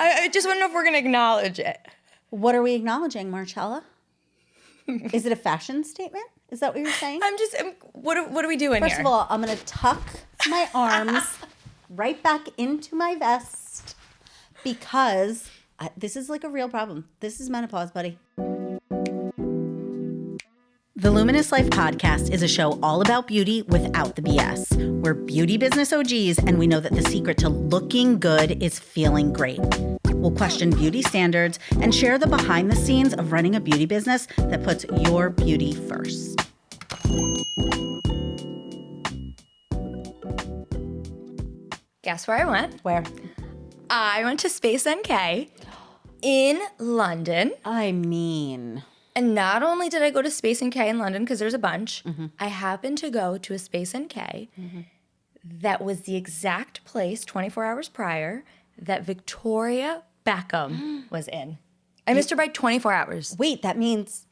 I just want to know if we're going to acknowledge it. What are we acknowledging, Marcella? Is it a fashion statement? Is that what you're saying? What are we doing here? First of all, I'm going to tuck my arms right back into my vest because this is like a real problem. This is menopause, buddy. The Luminous Life Podcast is a show all about beauty without the BS. We're beauty business OGs, and we know that the secret to looking good is feeling great. We'll question beauty standards and share the behind the scenes of running a beauty business that puts your beauty first. Guess where I went? Where? I went to Space NK in London. I mean... And not only did I go to Space NK in London, because there's a bunch, I happened to go to a Space NK that was the exact place 24 hours prior that Victoria Beckham was in. I missed her by 24 hours. Wait, that means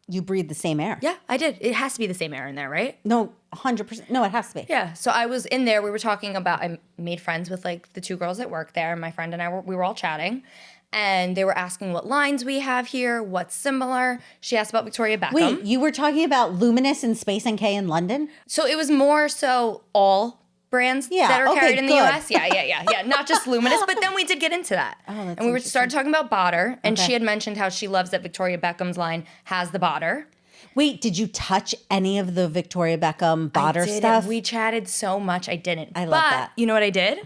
you breathe the same air. Yeah, I did. It has to be the same air in there, right? No, 100%. No, it has to be. Yeah, so I was in there. We were talking about, I made friends with like the two girls that work there. My friend and I, we were all chatting. And they were asking what lines we have here, what's similar. She asked about Victoria Beckham. Wait, you were talking about Luminous and Space NK in London? So it was more so all brands that are carried in the US. Yeah. Not just Luminous, but then we did get into that. Oh, that's and we started talking about Botter, and she had mentioned how she loves that Victoria Beckham's line has the Botter. Wait, did you touch any of the Victoria Beckham Botter I didn't. stuff? We chatted so much, I didn't. I love that. You know what I did?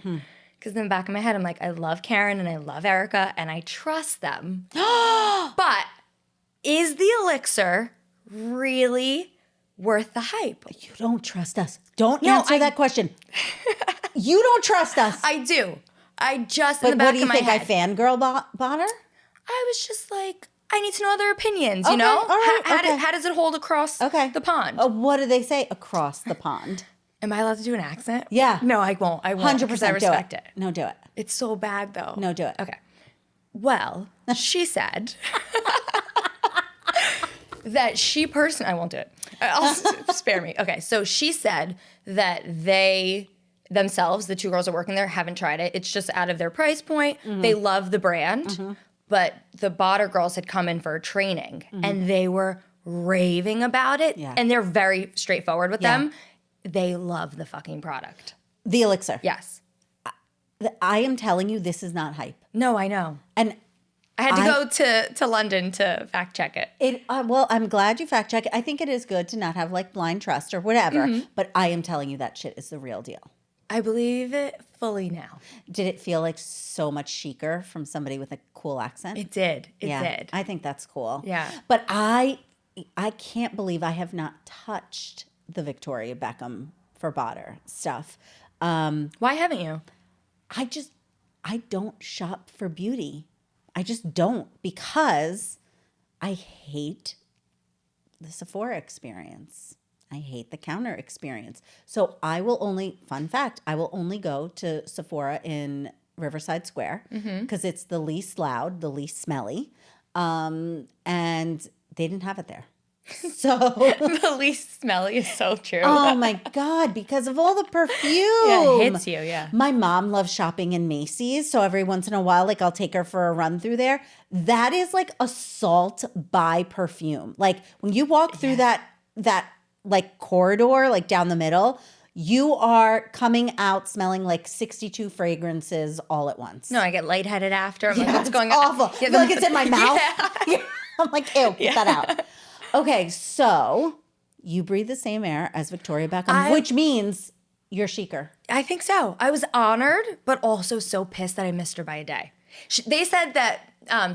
Because in the back of my head, I'm like, I love Karen and I love Erika and I trust them. But is the Elixir really worth the hype? You don't trust us. Don't answer that question. You don't trust us. I do. I just, but in the back of my head. What do you think? I fangirl Botter? I was just like, I need to know other opinions, you know? All right, How does it hold across the pond? What do they say? Across the pond. Am I allowed to do an accent? Yeah. No, I won't. 100%. Because I respect it. No, do it. It's so bad, though. No, do it. Okay. Well, she said that she personally... I won't do it. Spare me. Okay, so she said that they themselves, the two girls that are working there, haven't tried it. It's just out of their price point. They love the brand. But the Botter girls had come in for a training, and they were raving about it. Yeah. And they're very straightforward with them. They love the fucking product. The Elixir. Yes. I am telling you, this is not hype. No, I know. And I had to go to London to fact check it. Well, I'm glad you fact check it. I think it is good to not have like blind trust or whatever. But I am telling you that shit is the real deal. I believe it fully now. Did it feel like so much chicer from somebody with a cool accent? It did. It did. I think that's cool. Yeah. But I can't believe I have not touched the Victoria Beckham for Botter stuff. Why haven't you? I don't shop for beauty. I just don't, because I hate the Sephora experience. I hate the counter experience. So I will only go to Sephora in Riverside Square because it's the least loud, the least smelly. And they didn't have it there. So the least smelly is so true. Oh my God, because of all the perfume. Yeah, it hits you, yeah. My mom loves shopping in Macy's, so every once in a while, like I'll take her for a run through there. That is like assault by perfume. Like when you walk through that like corridor, like down the middle, you are coming out smelling like 62 fragrances all at once. No, I get lightheaded after. I'm like, what's going on? Awful. I feel like it's in my mouth. I'm like, ew, get that out. Okay, so you breathe the same air as Victoria Beckham, which means you're chicer. I think so. I was honored, but also so pissed that I missed her by a day. They said that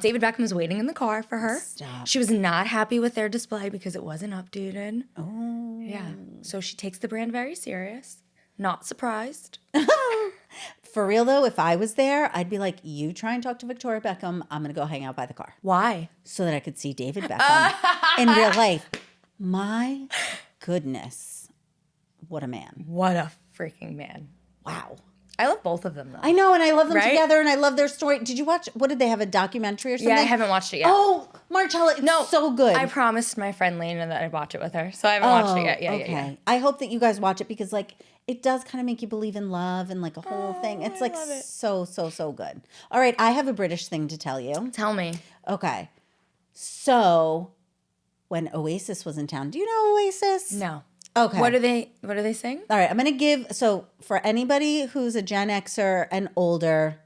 David Beckham was waiting in the car for her. Stop. She was not happy with their display because it wasn't updated. Oh. Yeah. So she takes the brand very serious. Not surprised. For real, though, if I was there, I'd be like, you try and talk to Victoria Beckham. I'm going to go hang out by the car. Why? So that I could see David Beckham in real life. My goodness. What a man. What a freaking man. Wow. I love both of them though. I know, and I love them Right? together, and I love their story. Did you watch? What did they have, a documentary or something? Yeah, I haven't watched it yet. Oh, Marcella, it's so good. I promised my friend Lena that I'd watch it with her, so I haven't watched it yet. Yeah, okay. yeah. I hope that you guys watch it because like it does kind of make you believe in love and like a whole thing. It's like love it. so good. All right, I have a British thing to tell you. Tell me. Okay. So when Oasis was in town, do you know Oasis? No. Okay. What do they sing? All right, I'm going to give, so for anybody who's a Gen Xer and older,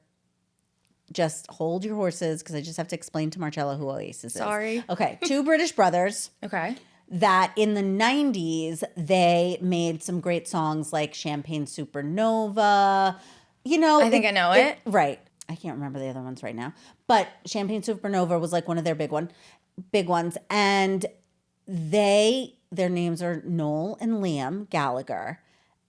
just hold your horses because I just have to explain to Marcella who Oasis is. Sorry. Okay, two British brothers Okay. that in the 90s, they made some great songs like Champagne Supernova. You know. I think I know it. Right. I can't remember the other ones right now. But Champagne Supernova was like one of their big ones. And their names are Noel and Liam Gallagher.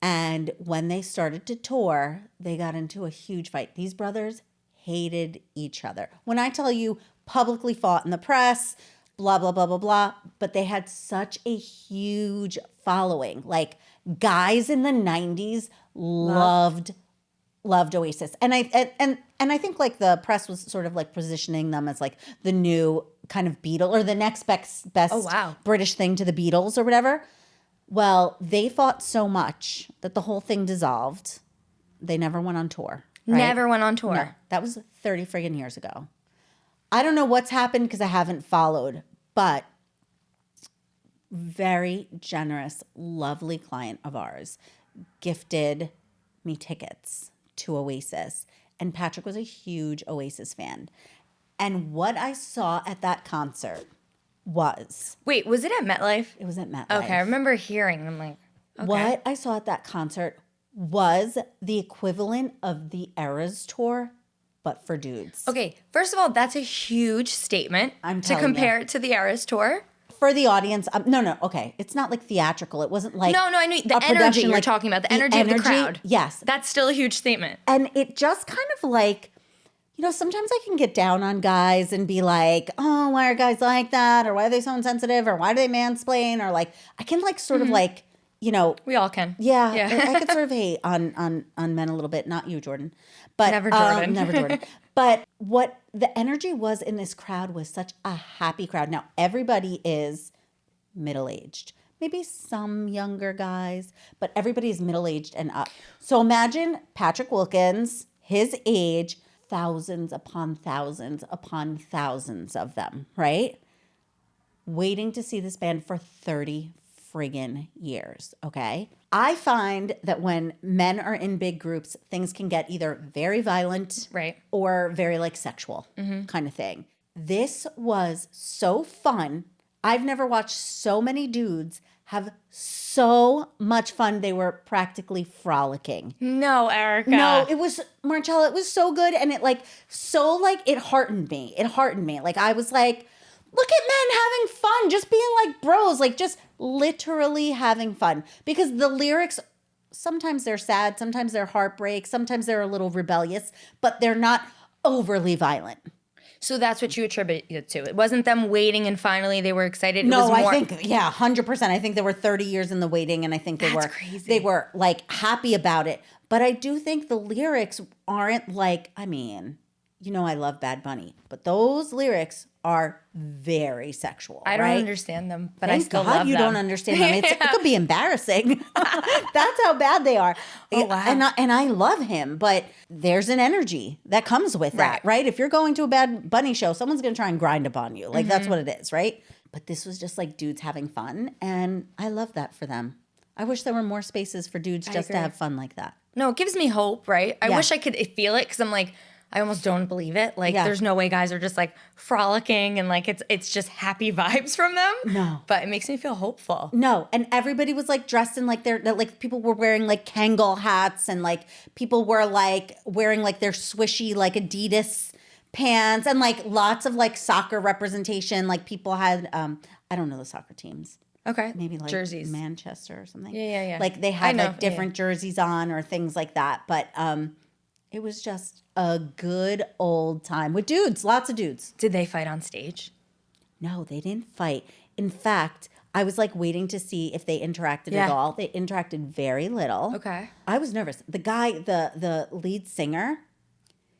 And when they started to tour, they got into a huge fight. These brothers hated each other. When I tell you, publicly fought in the press, blah, blah, blah, blah, blah. But they had such a huge following. Like guys in the 90s loved Oasis. And I think like the press was sort of like positioning them as like the new kind of Beatle or the next best British thing to the Beatles or whatever. Well, they fought so much that the whole thing dissolved. They never went on tour. Right? Never went on tour. No, that was 30 friggin' years ago. I don't know what's happened because I haven't followed, but very generous, lovely client of ours gifted me tickets to Oasis. And Patrick was a huge Oasis fan. And what I saw at that concert was... Wait, was it at MetLife? It was at MetLife. Okay, I remember hearing. I'm like, okay. What I saw at that concert was the equivalent of the Eras tour, but for dudes. Okay, first of all, that's a huge statement I'm to telling compare it to the Eras tour. For the audience, no, okay. It's not like theatrical. It wasn't like... No, I know the energy you're talking about, the energy of the crowd. Yes. That's still a huge statement. And it just kind of like, you know, sometimes I can get down on guys and be like, oh, why are guys like that? Or why are they so insensitive? Or why do they mansplain? Or like, I can like sort of like, you know. We all can. Yeah. I could sort of hate on men a little bit. Not you, Jordan. But Never Jordan. Never Jordan. But what the energy was in this crowd was such a happy crowd. Now, everybody is middle-aged. Maybe some younger guys, but everybody is middle-aged and up. So imagine Patrick Wilkins, his age, thousands upon thousands upon thousands of them, right? Waiting to see this band for 30 friggin' years, okay? I find that when men are in big groups, things can get either very violent Right. or very like sexual kind of thing. This was so fun. I've never watched so many dudes have so much fun. They were practically frolicking. No, Erika. No, it was, Marcella, it was so good. And it it heartened me. It heartened me. Like I was like, look at men having fun, just being like bros, like just literally having fun. Because the lyrics, sometimes they're sad, sometimes they're heartbreak, sometimes they're a little rebellious, but they're not overly violent. So that's what you attribute it to. It wasn't them waiting and finally they were excited. No, it was more, I think, 100%. I think there were 30 years in the waiting, and I think they were like happy about it. But I do think the lyrics aren't like, I mean, you know, I love Bad Bunny, but those lyrics are very sexual. I don't right? understand them, but Thank I still God love you them. don't understand them. It could be embarrassing. That's how bad they are. Oh, wow. And I love him, but there's an energy that comes with that, right? If you're going to a Bad Bunny show, someone's going to try and grind up on you. Like, that's what it is, right? But this was just like dudes having fun, and I love that for them. I wish there were more spaces for dudes just to have fun like that. No, it gives me hope, right? I Yeah. wish I could feel it because I'm like, I almost don't believe it. Like, Yeah. there's no way guys are just like frolicking and like it's just happy vibes from them. No. But it makes me feel hopeful. No, and everybody was like dressed in like like people were wearing like Kangol hats, and like people were like wearing like their swishy like Adidas pants, and like lots of like soccer representation. Like people had I don't know the soccer teams. Okay. Maybe like jerseys. Manchester or something. Yeah. Like they I had know, like different jerseys on or things like that. But it was just a good old time with dudes, lots of dudes. Did they fight on stage? No, they didn't fight. In fact, I was like waiting to see if they interacted at all. They interacted very little. Okay. I was nervous. The guy, the lead singer,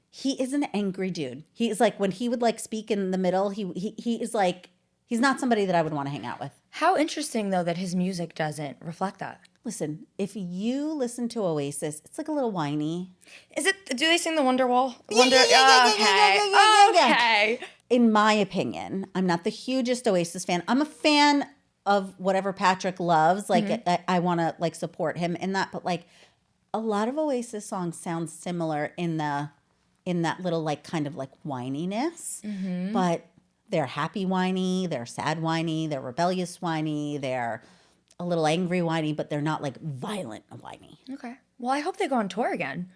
he is an angry dude. He is like, when he would like speak in the middle, he is like, he's not somebody that I would want to hang out with. How interesting though that his music doesn't reflect that. Listen, if you listen to Oasis, it's like a little whiny. Is it? Do they sing the Wonderwall? Okay. In my opinion, I'm not the hugest Oasis fan. I'm a fan of whatever Patrick loves. Like I want to like support him in that. But like a lot of Oasis songs sound similar in that little like kind of like whininess. But they're happy whiny, they're sad whiny, they're rebellious whiny, they're a little angry whiny, but they're not like violent whiny. Okay. Well, I hope they go on tour again.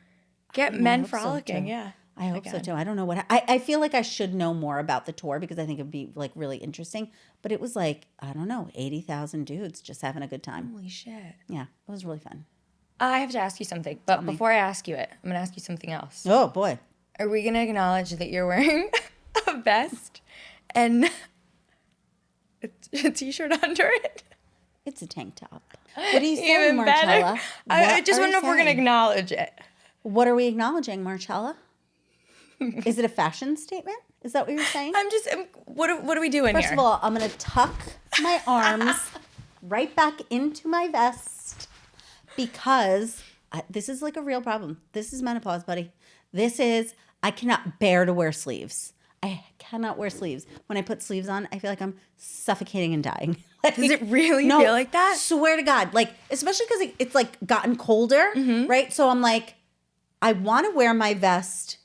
Get men frolicking. So Yeah. I hope so too. I don't know what I feel like I should know more about the tour because I think it'd be like really interesting. But it was like, I don't know, 80,000 dudes just having a good time. Holy shit. Yeah, it was really fun. I have to ask you something, but before I ask you it, I'm gonna ask you something else. Oh boy. Are we gonna acknowledge that you're wearing a vest and a t-shirt under it? It's a tank top. What are you saying, Marcella? I just want to know if we're gonna acknowledge it. What are we acknowledging, Marcella? Is it a fashion statement? Is that what you're saying? What are we doing here? First of all, I'm going to tuck my arms right back into my vest because this is like a real problem. This is menopause, buddy. I cannot bear to wear sleeves. I cannot wear sleeves. When I put sleeves on, I feel like I'm suffocating and dying. Like, does it really feel like that? Swear to God. Like, especially because it's like gotten colder, right? So I'm like, I want to wear my vest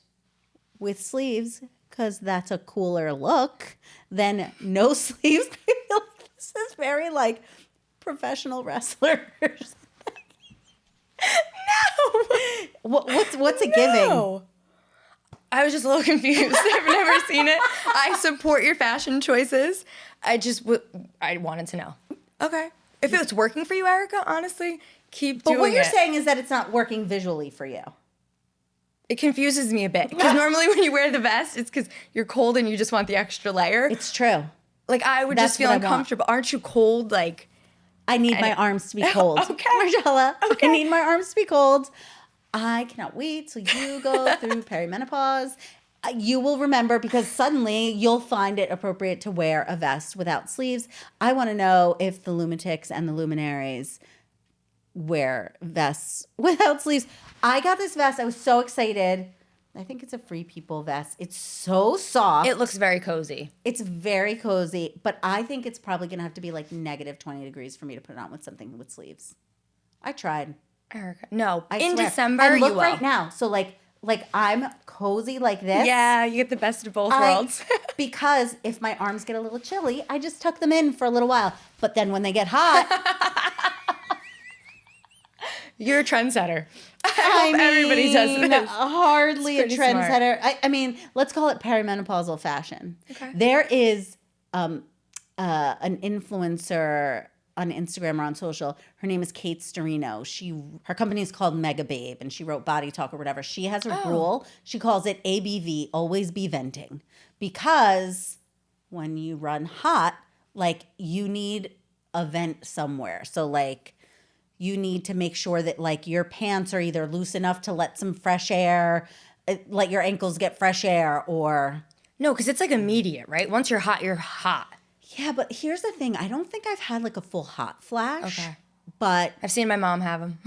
with sleeves because that's a cooler look than no sleeves. I feel like this is very like professional wrestlers. No. What's it giving? I was just a little confused. I've never seen it. I support your fashion choices. I wanted to know. Okay. If it's working for you, Erika, honestly, keep doing it. But what you're saying is that it's not working visually for you. It confuses me a bit. Because normally when you wear the vest, it's because you're cold and you just want the extra layer. It's true. Like I would just feel uncomfortable. Aren't you cold? Like I need my arms to be cold. Okay. Marcella. Okay. I need my arms to be cold. I cannot wait till you go through perimenopause. You will remember because suddenly you'll find it appropriate to wear a vest without sleeves. I want to know if the lunatics and the luminaries wear vests without sleeves. I got this vest. I was so excited. I think it's a Free People vest. It's so soft. it looks very cozy. It's very cozy, but I think it's probably going to have to be like negative 20 degrees for me to put it on with something with sleeves. I tried. Erika, no. I in swear. December, and look you will. right now. So like I'm cozy like this. Yeah, you get the best of both worlds. Because if my arms get a little chilly, I just tuck them in for a little while. But then when they get hot, You're a trendsetter. I hope everybody does this. Hardly a It's pretty trendsetter. I mean, let's call it perimenopausal fashion. Okay. There is an influencer on Instagram or on social. Her name is Kate Storino. Her company is called Mega Babe, and she wrote Body Talk or whatever. She has a rule. She calls it ABV, always be venting, because when you run hot, like you need a vent somewhere. So like you need to make sure that like your pants are either loose enough to let some fresh air, let your ankles get fresh air, or No, because it's like immediate, right? Once you're hot, you're hot. yeah. But here's the thing: I don't think I've had like a full hot flash. Okay. But I've seen my mom have them.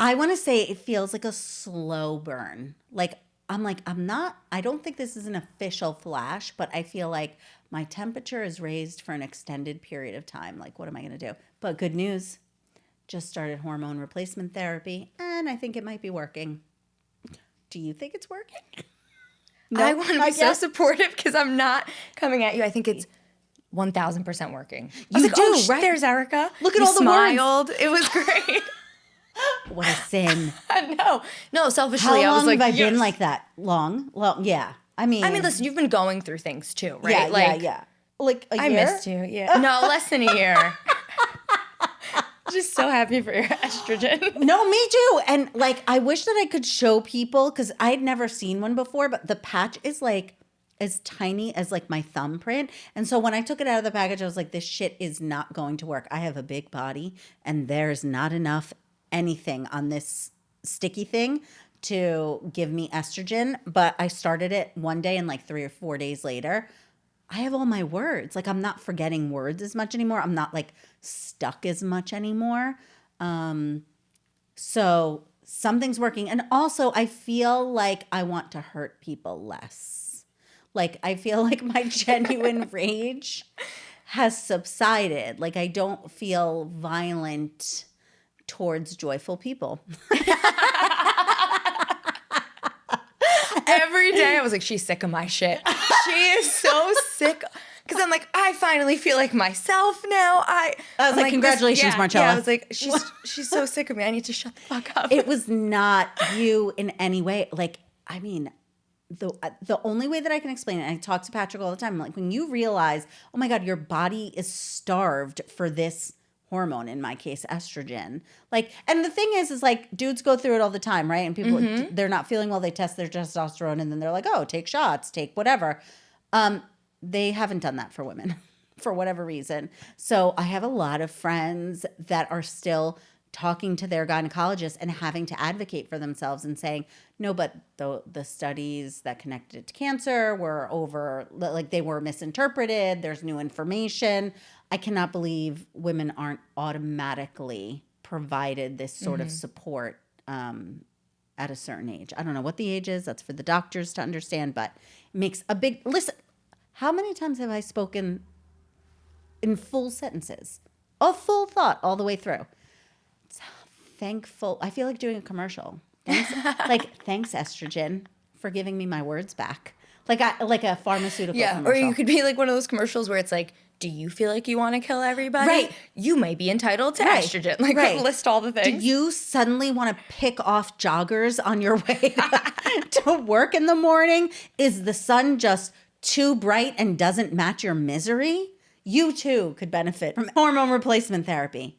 I want to say it feels like a slow burn. Like I don't think this is an official flash, but I feel like my temperature is raised for an extended period of time. Like, what am I going to do? But good news, just started hormone replacement therapy, and I think it might be working. Do you think it's working? No, I want to be so supportive because I'm not coming at you. I think it's 1,000% working. I was like, do, right? There's Erika. Look at you all the smiled. It was great. What a sin. No, selfishly, How I was long like, have I yes. been like that? Long, yeah. I mean, listen, you've been going through things too, right? Yeah. Like a year? I missed you. Yeah. No, less than a year. Just so happy for your estrogen. No, me too. And like, I wish that I could show people because I had never seen one before, but the patch is like as tiny as like my thumbprint. And so when I took it out of the package, I was like, this shit is not going to work. I have a big body and there's not enough anything on this sticky thing to give me estrogen. But I started it one day and like 3 or 4 days later, I have all my words. Like I'm not forgetting words as much anymore. I'm not like stuck as much anymore. So something's working. And also I feel like I want to hurt people less. Like I feel like my genuine rage has subsided. Like I don't feel violent towards joyful people. Every day I was like, she's sick of my shit. She is so sick. Because I'm like, I finally feel like myself now. I was like, congratulations, Marcella. Yeah, I was like, she's so sick of me. I need to shut the fuck up. It was not you in any way. Like, I mean, the only way that I can explain it, and I talk to Patrick all the time, I'm like, when you realize, oh my God, your body is starved for this hormone, in my case, estrogen. Like, and the thing is like, dudes go through it all the time, right? And people, they're not feeling well, they test their testosterone, and then they're like, oh, take shots, take whatever. They haven't done that for women for whatever reason. So I have a lot of friends that are still talking to their gynecologist and having to advocate for themselves and saying, no, but the studies that connected it to cancer were like they were misinterpreted. There's new information. I cannot believe women aren't automatically provided this sort of support at a certain age. I don't know what the age is. That's for the doctors to understand, but it makes a big, listen, how many times have I spoken in full sentences, a full thought all the way through? Thankful. I feel like doing a commercial. Thanks estrogen for giving me my words back. Like a pharmaceutical commercial. Or you could be like one of those commercials where it's like, do you feel like you want to kill everybody? Right. You may be entitled to estrogen. Like list all the things. Do you suddenly want to pick off joggers on your way to work in the morning? Is the sun just too bright and doesn't match your misery? You too could benefit from hormone replacement therapy.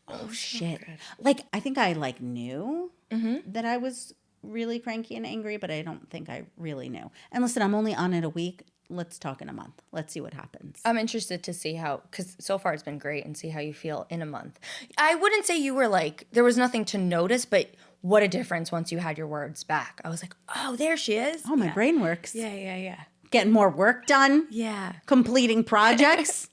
Oh shit. So like I think I knew that I was really cranky and angry, but I don't think I really knew. And listen, I'm only on it a week. Let's talk in a month. Let's see what happens. I'm interested to see how, because so far it's been great, and see how you feel in a month. I wouldn't say you were like, there was nothing to notice, but what a difference once you had your words back. I was like, oh, there she is. Oh, my brain works. Yeah. Getting more work done. Yeah. Completing projects.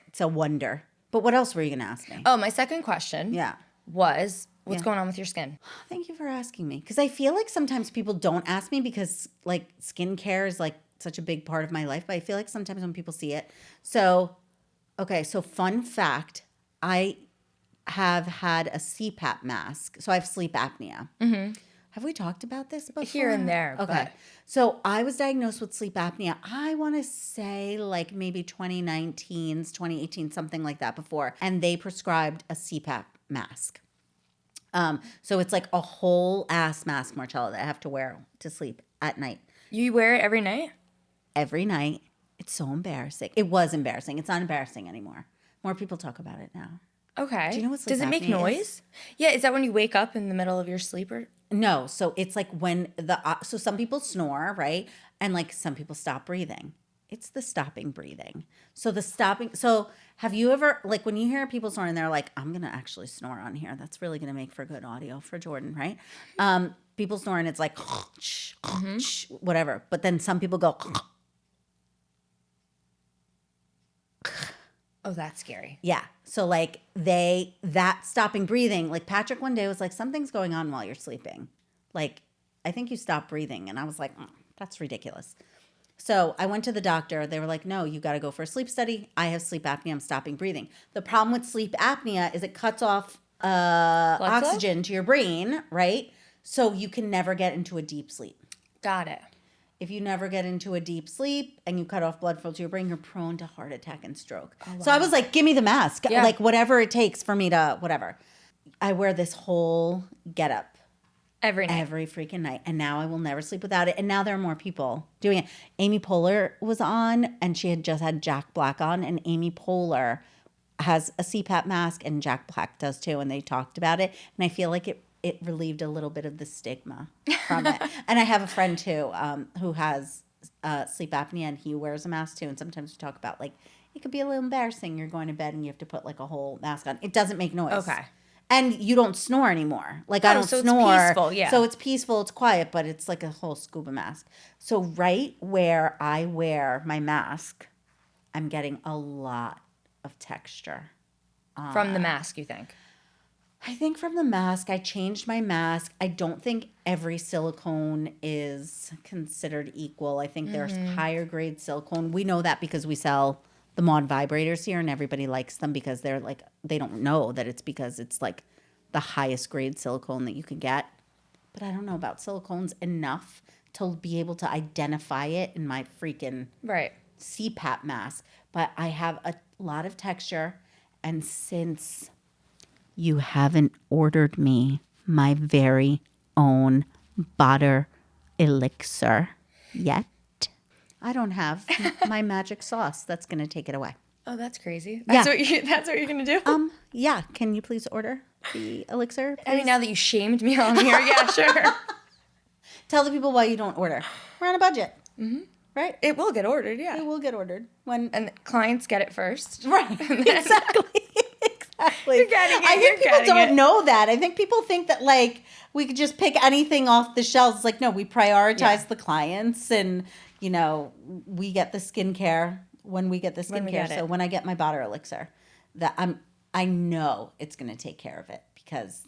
It's a wonder. But what else were you going to ask me? Oh, my second question was, what's going on with your skin? Thank you for asking me. Because I feel like sometimes people don't ask me because like skincare is like such a big part of my life. But I feel like sometimes when people see it. So, okay. So fun fact, I have had a CPAP mask. So I have sleep apnea. Mm-hmm. Have we talked about this before? Here and there. Okay. But. So I was diagnosed with sleep apnea. I want to say like maybe 2019, 2018, something like that before. And they prescribed a CPAP mask. So it's like a whole ass mask, Marcella, that I have to wear to sleep at night. You wear it every night? Every night. It's so embarrassing. It was embarrassing. It's not embarrassing anymore. More people talk about it now. Okay. Do you know what sleep Does it make apnea noise? is? Yeah. Is that when you wake up in the middle of your sleep? Or? No. So it's like when so some people snore, right? And like some people stop breathing. It's the stopping breathing. So have you ever, like when you hear people snoring, they're like, I'm going to actually snore on here. That's really going to make for good audio for Jordan, right? People snore and it's like, whatever. But then some people go, oh, that's scary. yeah. So like that stopping breathing, like Patrick one day was like, something's going on while you're sleeping. Like, I think you stopped breathing. And I was like, that's ridiculous. So I went to the doctor. They were like, no, you got to go for a sleep study. I have sleep apnea. I'm stopping breathing. The problem with sleep apnea is it cuts off oxygen to your brain, right? So you can never get into a deep sleep. Got it. If you never get into a deep sleep and you cut off blood flow to your brain, you're prone to heart attack and stroke. Oh, wow. So I was like, give me the mask. Yeah. Like whatever it takes for me to whatever. I wear this whole getup. Every night. Every freaking night. And now I will never sleep without it. And now there are more people doing it. Amy Poehler was on and she had just had Jack Black on. And Amy Poehler has a CPAP mask and Jack Black does too. And they talked about it. And I feel like it relieved a little bit of the stigma from it. And I have a friend too who has sleep apnea, and he wears a mask too. And sometimes we talk about, like, it could be a little embarrassing. You're going to bed and you have to put, like, a whole mask on. It doesn't make noise. Okay. And you don't snore anymore. Like, I don't so snore. It's peaceful, yeah. So it's peaceful, it's quiet, but it's like a whole scuba mask. So right where I wear my mask, I'm getting a lot of texture. From the mask, you think? I think from the mask, I changed my mask. I don't think every silicone is considered equal. I think there's higher grade silicone. We know that because we sell the Mod vibrators here, and everybody likes them because they're like, they don't know that it's because it's like the highest grade silicone that you can get. But I don't know about silicones enough to be able to identify it in my freaking Right. CPAP mask. But I have a lot of texture, and since you haven't ordered me my very own butter elixir yet, I don't have my magic sauce that's going to take it away. Oh, that's crazy. Yeah. That's what you're going to do? Yeah. Can you please order the elixir, please? I mean, now that you shamed me on here, yeah, sure. Tell the people why you don't order. We're on a budget. Mm-hmm. Right? It will get ordered, yeah. It will get ordered. When And clients get it first. Right. Exactly. Exactly. You're getting it, I think you're people getting don't it. know that. I think people think that, like, we could just pick anything off the shelves. It's like, no, we prioritize the clients, and, you know, we get the skincare when we get the When we skincare. get it. So when I get my butter elixir, I know it's going to take care of it because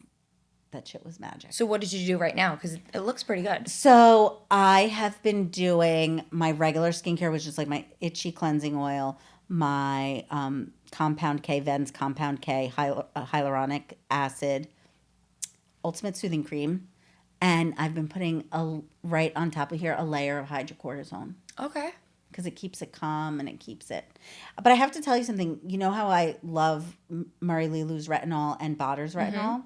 that shit was magic. So what did you do right now? Because it looks pretty good. So I have been doing my regular skincare, which is like my itchy cleansing oil, my Compound K, Ven's Compound K, hyaluronic acid, Ultimate Soothing Cream, and I've been putting right on top of here a layer of hydrocortisone Okay. because it keeps it calm and it keeps it. But I have to tell you something. You know how I love Murray Lilu's retinol and Botter's retinol?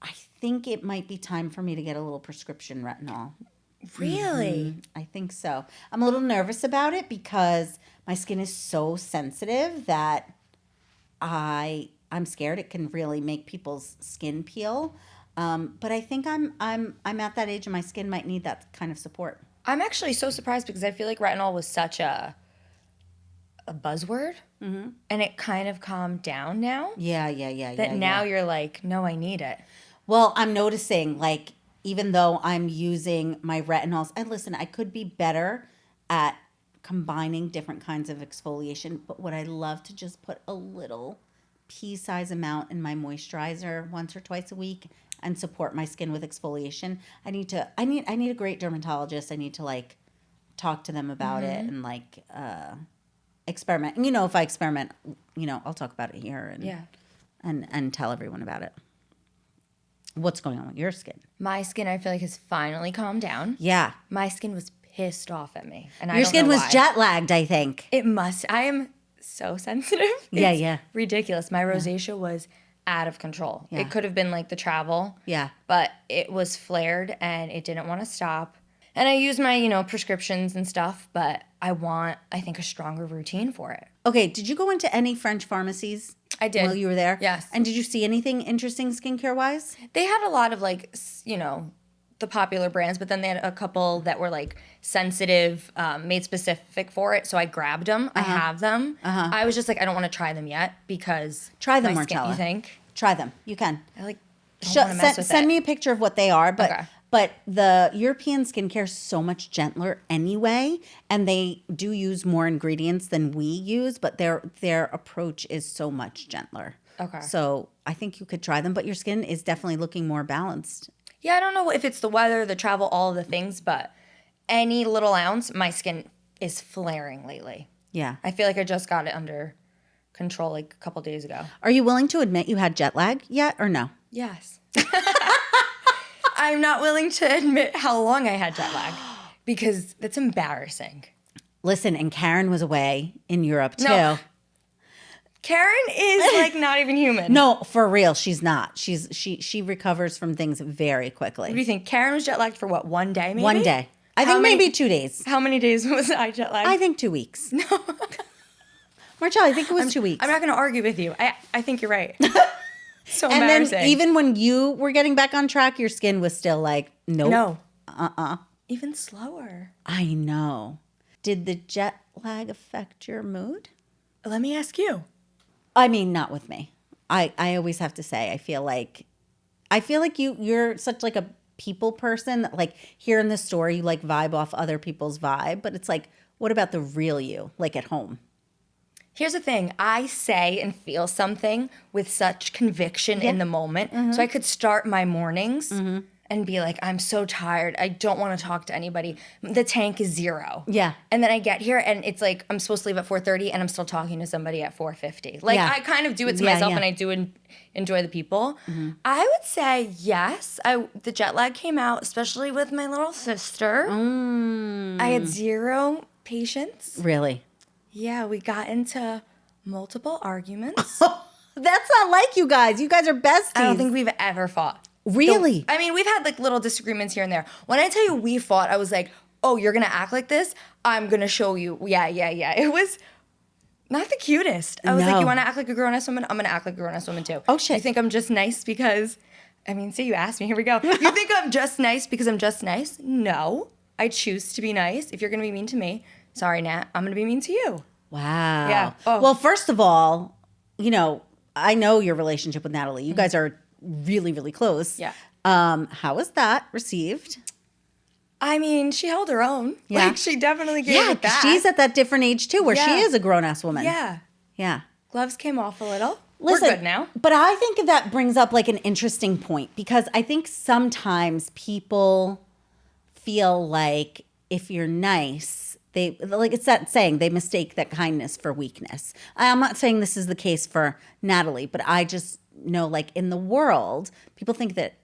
I think it might be time for me to get a little prescription retinol. Really? I think so. I'm a little nervous about it because my skin is so sensitive that I'm scared it can really make people's skin peel. But I think I'm at that age and my skin might need that kind of support. I'm actually so surprised because I feel like retinol was such a buzzword, and it kind of calmed down now. Yeah. That now you're like, no, I need it. Well, I'm noticing, like, even though I'm using my retinols, and listen, I could be better at combining different kinds of exfoliation, but would I love to just put a little pea-size amount in my moisturizer once or twice a week and support my skin with exfoliation? I need a great dermatologist. I need to, like, talk to them about it and, like, experiment. And, you know, if I experiment, you know, I'll talk about it here and tell everyone about it. What's going on with your skin? My skin, I feel like, has finally calmed down. Yeah. My skin was pissed off at me. And Your skin was jet lagged, I think. It must. I am so sensitive. Yeah. Ridiculous. My rosacea was out of control. Yeah. It could have been like the travel. Yeah. But it was flared and it didn't want to stop. And I use my, you know, prescriptions and stuff, but I think, a stronger routine for it. Okay, did you go into any French pharmacies? I did. While you were there? Yes. And did you see anything interesting skincare-wise? They had a lot of, like, you know, the popular brands, but then they had a couple that were, like, sensitive, made specific for it. So I grabbed them. I have them. I was just like, I don't want to try them yet because Try them, my skin, Marcella. you think? Try them. You can. I, like, don't want to mess with Send it. me a picture of what they are, but Okay. but the European skincare is so much gentler anyway, and they do use more ingredients than we use, but their approach is so much gentler. Okay. So I think you could try them, but your skin is definitely looking more balanced. Yeah, I don't know if it's the weather, the travel, all of the things, but any little ounce, my skin is flaring lately. Yeah. I feel like I just got it under control like a couple days ago. Are you willing to admit you had jet lag yet or no? Yes. I'm not willing to admit how long I had jet lag because that's embarrassing. Listen, and Karen was away in Europe too. No. Karen is like not even human. No, for real, she's not. She recovers from things very quickly. What do you think? Karen was jet lagged for what, one day maybe? One day. I How think many- maybe 2 days. How many days was I jet lagged? I think 2 weeks. No. Marcella, I think it was 2 weeks. I'm not going to argue with you. I think you're right. So and embarrassing. then even when you were getting back on track, your skin was still like, nope. No. even slower. I know. Did the jet lag affect your mood? Let me ask you. I mean, not with me. I always have to say, I feel like you're such like a people person that like here in the store, you like vibe off other people's vibe. But it's like, what about the real you, like at home? Here's the thing. I say and feel something with such conviction in the moment. So I could start my mornings and be like, I'm so tired. I don't want to talk to anybody. The tank is 0. Yeah. And then I get here and it's like I'm supposed to leave at 4:30 and I'm still talking to somebody at 4:50. Like Yeah. I kind of do it to Yeah, myself yeah. and I do enjoy the people. I would say yes. The jet lag came out, especially with my little sister. I had 0 patience. Really? Yeah, we got into multiple arguments. That's not like you guys. You guys are besties. I don't think we've ever fought. Really? I mean, we've had like little disagreements here and there. When I tell you we fought, I was like, oh, you're going to act like this? I'm going to show you. Yeah. It was not the cutest. I was like, No. you want to act like a grown-ass woman? I'm going to act like a grown-ass woman too. Oh, shit. You think I'm just nice because, see, you asked me. Here we go. You think I'm just nice because I'm just nice? No. I choose to be nice. If you're going to be mean to me, sorry, Nat, I'm going to be mean to you. Wow. Yeah. Oh. Well, first of all, I know your relationship with Natalie. You guys are really, really close. Yeah. How was that received? She held her own. Yeah. Like, she definitely gave Yeah, it back. she's at that different age too, where she Yeah. is a grown-ass woman. Yeah. Yeah. Gloves came off a little. Listen, We're good now. But I think that brings up like an interesting point because I think sometimes people feel like if you're nice, it's that saying, they mistake that kindness for weakness. I'm not saying this is the case for Natalie, but I just know like in the world, people think that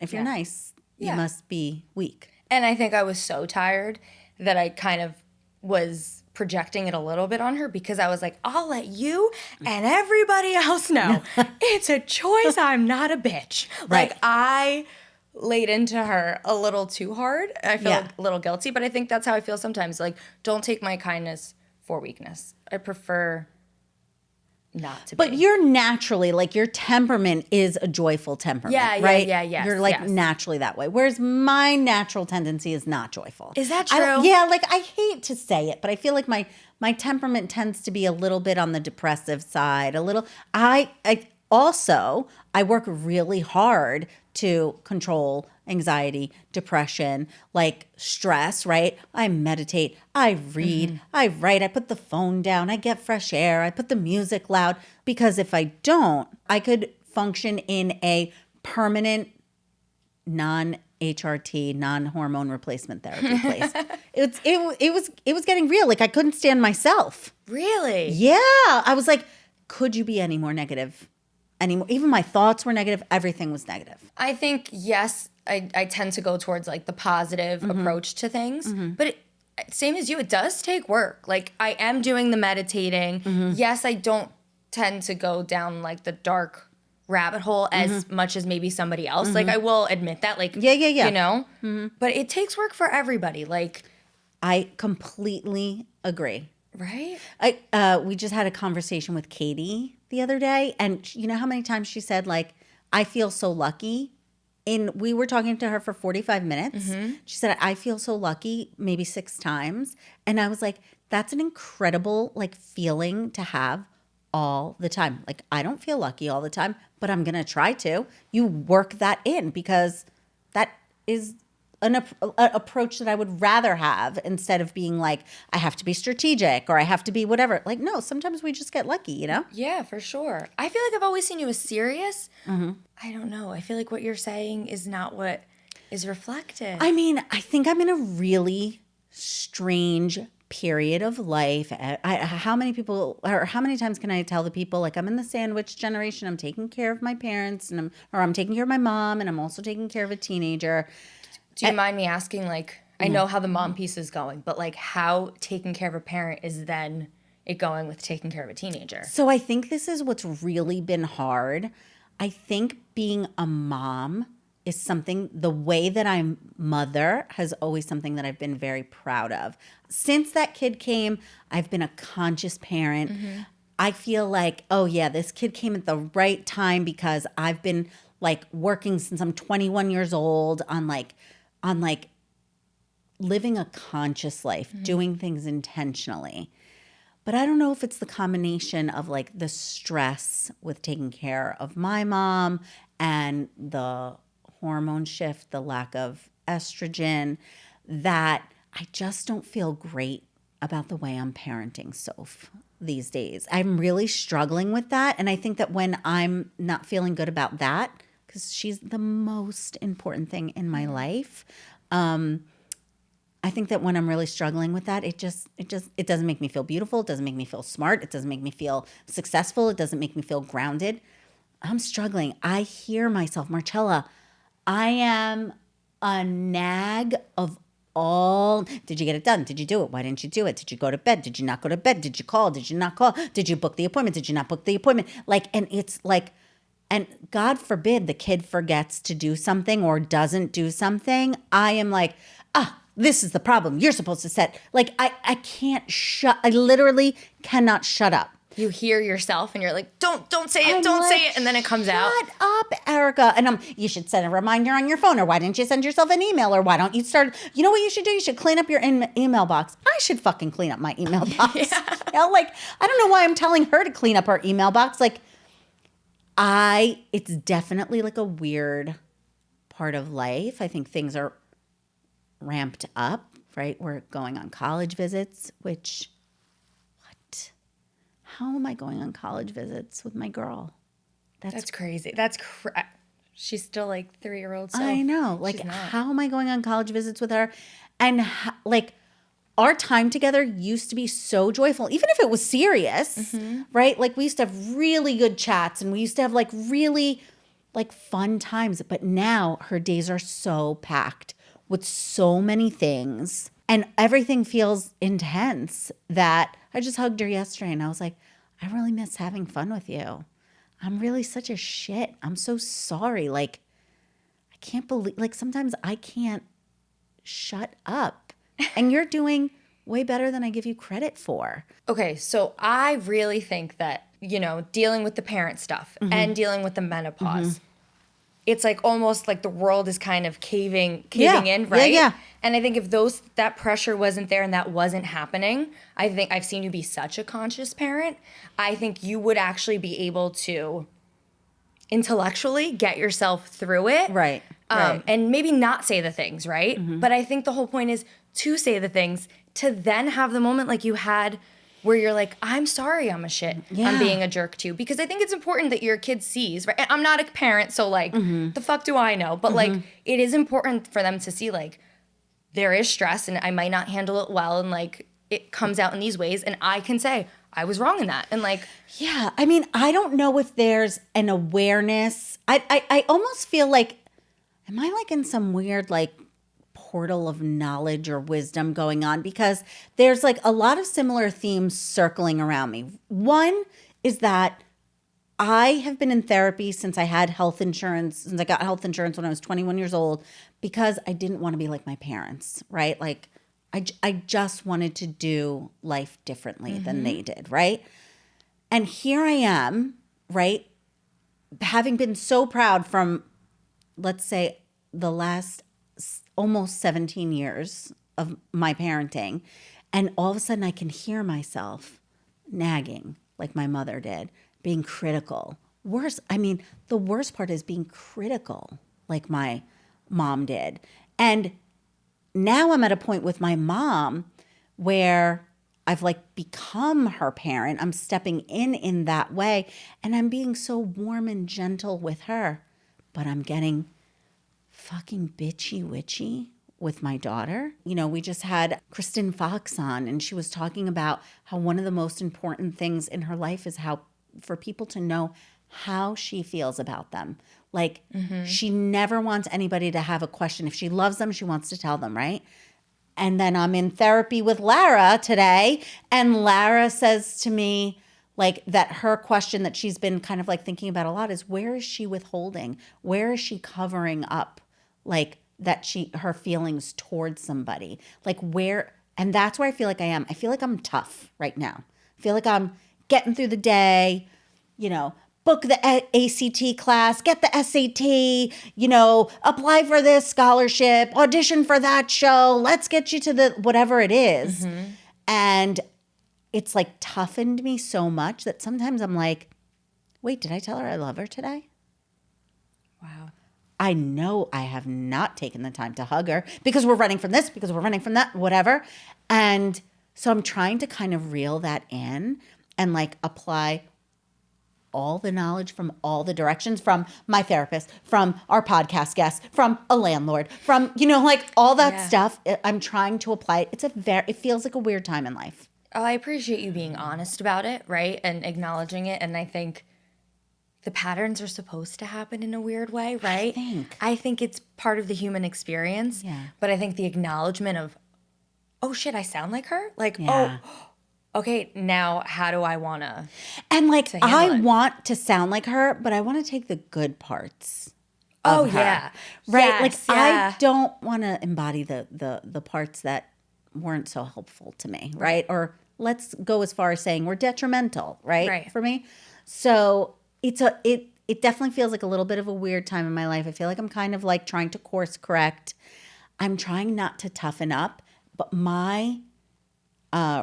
if you're Yeah. nice, you Yeah. must be weak. And I think I was so tired that I kind of was projecting it a little bit on her because I was like, I'll let you and everybody else know. It's a choice. I'm not a bitch. Right. Like I laid into her a little too hard. I feel Yeah. a little guilty, but I think that's how I feel sometimes. Like, don't take my kindness for weakness. I prefer not to But be. you're naturally, like your temperament is a joyful temperament, Yeah, right? yes, You're like yes. naturally that way. Whereas my natural tendency is not joyful. Is that I don't- true? yeah, like I hate to say it, but I feel like my temperament tends to be a little bit on the depressive side. A little. I work really hard to control anxiety, depression, like stress, right? I meditate, I read, I write, I put the phone down, I get fresh air, I put the music loud. Because if I don't, I could function in a permanent non-HRT, non-hormone replacement therapy place. It was getting real. Like I couldn't stand myself. Really? Yeah. I was like, could you be any more negative? Anymore. Even my thoughts were negative. Everything was negative. I think, yes, I tend to go towards like the positive approach to things. But same as you, it does take work. Like I am doing the meditating. Yes, I don't tend to go down like the dark rabbit hole as much as maybe somebody else. Like I will admit that. Like, Yeah. you know? But it takes work for everybody. Like, I completely agree. right? We just had a conversation with Katie the other day, and you know how many times she said like, I feel so lucky. We were talking to her for 45 minutes. She said, I feel so lucky maybe 6 times. And I was like, that's an incredible like feeling to have all the time. Like I don't feel lucky all the time, but I'm going to try to. You work that in because that is an approach that I would rather have instead of being like, I have to be strategic or I have to be whatever. Like, no, sometimes we just get lucky, you know? Yeah, for sure. I feel like I've always seen you as serious. I don't know. I feel like what you're saying is not what is reflected. I mean, I think I'm in a really strange period of life. How many times can I tell the people like I'm in the sandwich generation? I'm taking care of my parents and I'm taking care of my mom and I'm also taking care of a teenager. Do you mind me asking, like, I know how the mom piece is going, but like how taking care of a parent is then it going with taking care of a teenager? So I think this is what's really been hard. I think being a mom is something, the way that I mother has always something that I've been very proud of. Since that kid came, I've been a conscious parent. I feel like, oh yeah, this kid came at the right time because I've been like working since I'm 21 years old on living a conscious life, doing things intentionally. But I don't know if it's the combination of like the stress with taking care of my mom and the hormone shift, the lack of estrogen, that I just don't feel great about the way I'm parenting Soph these days. I'm really struggling with that. And I think that when I'm not feeling good about that, because she's the most important thing in my life, I think that when I'm really struggling with that, it doesn't make me feel beautiful. It doesn't make me feel smart. It doesn't make me feel successful. It doesn't make me feel grounded. I'm struggling. I hear myself, Marcella, I am a nag of all. Did you get it done? Did you do it? Why didn't you do it? Did you go to bed? Did you not go to bed? Did you call? Did you not call? Did you book the appointment? Did you not book the appointment? And it's like, and God forbid the kid forgets to do something or doesn't do something. I am like, this is the problem. You're supposed to set, I can't I literally cannot shut up. You hear yourself and you're like, don't say it, don't say it. And then it comes out. Shut up, Erika. And you should send a reminder on your phone, or why didn't you send yourself an email, or why don't you start, you know what you should do? You should clean up your email box. I should fucking clean up my email box. Yeah. I don't know why I'm telling her to clean up her email box. It's definitely like a weird part of life. I think things are ramped up, right? We're going on college visits, which, what? How am I going on college visits with my girl? That's crazy. She's still like 3-year-old. So I know. How am I going on college visits with her? And our time together used to be so joyful, even if it was serious, right? We used to have really good chats, and we used to have really fun times. But now her days are so packed with so many things, and everything feels intense, that I just hugged her yesterday and I was like, I really miss having fun with you. I'm really such a shit. I'm so sorry. I can't believe, sometimes I can't shut up. And you're doing way better than I give you credit for. Okay, so I really think that, dealing with the parent stuff and dealing with the menopause, it's almost like the world is kind of caving in, right? Yeah. And I think if that pressure wasn't there and that wasn't happening, I think I've seen you be such a conscious parent. I think you would actually be able to intellectually get yourself through it. Right. And maybe not say the things, right? But I think the whole point is to say the things, to then have the moment like you had where you're like, I'm sorry I'm a shit. Yeah. I'm being a jerk too. Because I think it's important that your kid sees, right? And I'm not a parent, so the fuck do I know? But it is important for them to see there is stress and I might not handle it well, and it comes out in these ways, and I can say, I was wrong in that. And yeah, I mean, I don't know if there's an awareness. I almost feel am I in some weird portal of knowledge or wisdom going on? Because there's a lot of similar themes circling around me. One is that I have been in therapy since I had health insurance, since I got health insurance when I was 21 years old, because I didn't want to be like my parents, right? I just wanted to do life differently than they did, right? And here I am, right? Having been so proud from, let's say, the last almost 17 years of my parenting, and all of a sudden I can hear myself nagging like my mother did, being critical. The worst part is being critical like my mom did. And now I'm at a point with my mom where I've become her parent. I'm stepping in that way, and I'm being so warm and gentle with her, but I'm getting fucking bitchy witchy with my daughter. We just had Kristen Fox on, and she was talking about how one of the most important things in her life is for people to know how she feels about them. She never wants anybody to have a question. If she loves them, she wants to tell them, right? And then I'm in therapy with Lara today, and Lara says to me, that her question that she's been kind of thinking about a lot is, where is she withholding? Where is she covering up her feelings towards somebody? And that's where I feel I am. I feel I'm tough right now. I feel I'm getting through the day, book the ACT class, get the SAT, apply for this scholarship, audition for that show. Let's get you to the whatever it is. Mm-hmm. And it's like toughened me so much that sometimes I'm like, wait, did I tell her I love her today? Wow. I know I have not taken the time to hug her because we're running from this, because we're running from that, whatever. And so I'm trying to kind of reel that in and like apply all the knowledge from all the directions, from my therapist, from our podcast guests, from a landlord, from, like all that stuff. I'm trying to apply it. It feels like a weird time in life. Oh, I appreciate you being honest about it, right? And acknowledging it. And I think the patterns are supposed to happen in a weird way, right? I think it's part of the human experience. Yeah. But I think the acknowledgement of, oh shit, I sound like her? Like, oh, okay, now how do I want to? And like, I want to sound like her, but I want to take the good parts of her. Yeah. Right? Yes, I don't want to embody the parts that weren't so helpful to me, right? Or let's go as far as saying we're detrimental, right? For me. So it definitely feels like a little bit of a weird time in my life. I feel like I'm kind of like trying to course correct. I'm trying not to toughen up, but my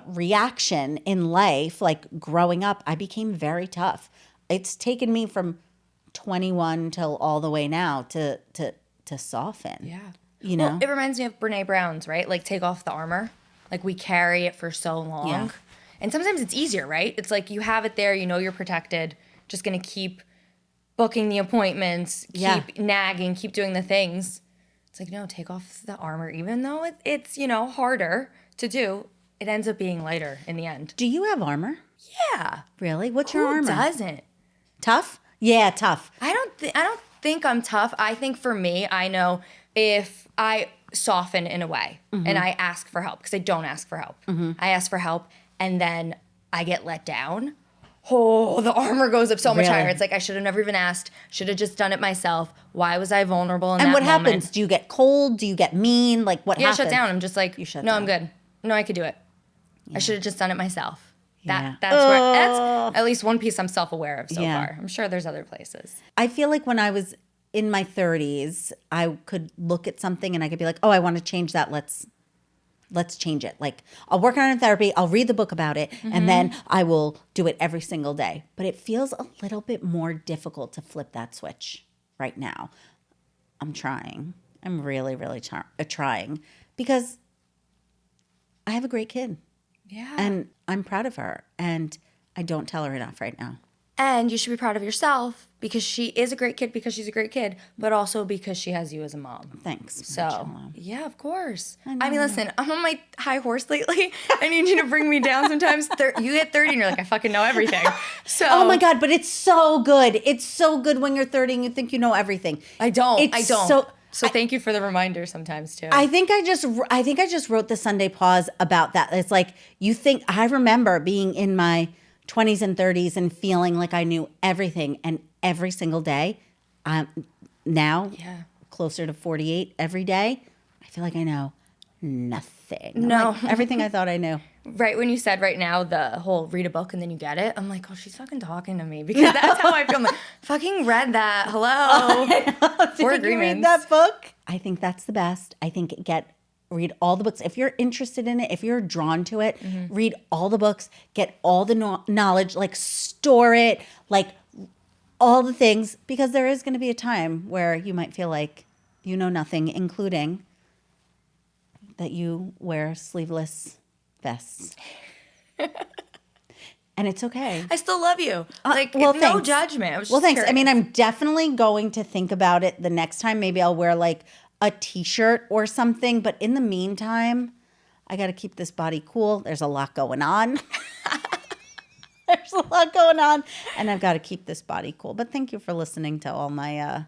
reaction in life, like growing up, I became very tough. It's taken me from 21 till all the way now to soften. Yeah. Well, it reminds me of Brene Brown's, right? Like, take off the armor. Like, we carry it for so long. Yeah. And sometimes it's easier, right? It's like you have it there, you're protected. Just going to keep booking the appointments, keep nagging, keep doing the things. It's like, no, take off the armor. Even though it's harder to do, it ends up being lighter in the end. Do you have armor? Yeah. Really? What's your armor? Who doesn't? Tough? Yeah, tough. I don't think I'm tough. I think for me, I know if I soften in a way and I ask for help, because I don't ask for help. I ask for help and then I get let down. Oh, the armor goes up so much higher. It's like, I should have never even asked. Should have just done it myself. Why was I vulnerable in that moment? And what happens? Do you get cold? Do you get mean? Like, what happens? I shut down. I'm just like, no, I'm good. No, I could do it. I should have just done it myself. That's at least one piece I'm self-aware of so far. I'm sure there's other places. I feel like when I was in my 30s, I could look at something and I could be like, oh, I want to change that. Let's change it. Like, I'll work on it in therapy. I'll read the book about it. And then I will do it every single day. But it feels a little bit more difficult to flip that switch right now. I'm trying. I'm really, really trying because I have a great kid. Yeah. And I'm proud of her. And I don't tell her enough right now. And you should be proud of yourself because she is a great kid because she's a great kid, but also because she has you as a mom. Thanks. So, yeah, of course. I mean, listen, I'm on my high horse lately. I need you to bring me down sometimes. You hit 30 and you're like, I fucking know everything. So, oh my God, but it's so good. It's so good when you're 30 and you think you know everything. I don't. So thank you for the reminder sometimes too. I think I just wrote the Sunday Pause about that. It's like I remember being in my 20s and 30s and feeling like I knew everything, and every single day, now closer to 48 every day, I feel like I know nothing. No. Everything I thought I knew. Right when you said right now the whole read a book and then you get it, I'm like, oh, she's fucking talking to me because that's how I feel. I'm like, fucking read that. Hello. Did you read that book? I think that's the best. I think read all the books. If you're interested in it, if you're drawn to it, read all the books, get all the knowledge, like store it, like all the things, because there is going to be a time where you might feel like you know nothing, including that you wear sleeveless vests. And it's okay. I still love you. No thanks. Judgment. Thanks. Curious. I mean, I'm definitely going to think about it the next time. Maybe I'll wear like a t-shirt or something. But in the meantime, I got to keep this body cool. There's a lot going on. And I've got to keep this body cool. But thank you for listening to all my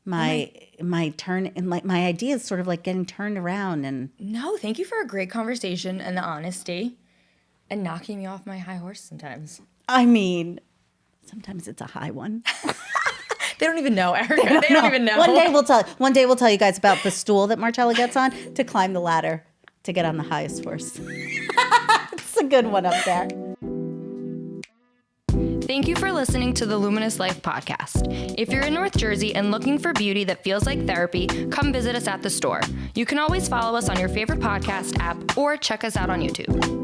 my turn and like my ideas sort of like getting turned around. And no, thank you for a great conversation and the honesty and knocking me off my high horse sometimes. I mean, sometimes it's a high one. They don't even know, Erika. They don't even know. One day we'll tell you guys about the stool that Marcella gets on to climb the ladder to get on the highest horse. It's a good one up there. Thank you for listening to the Luminous Life podcast. If you're in North Jersey and looking for beauty that feels like therapy, come visit us at the store. You can always follow us on your favorite podcast app or check us out on YouTube.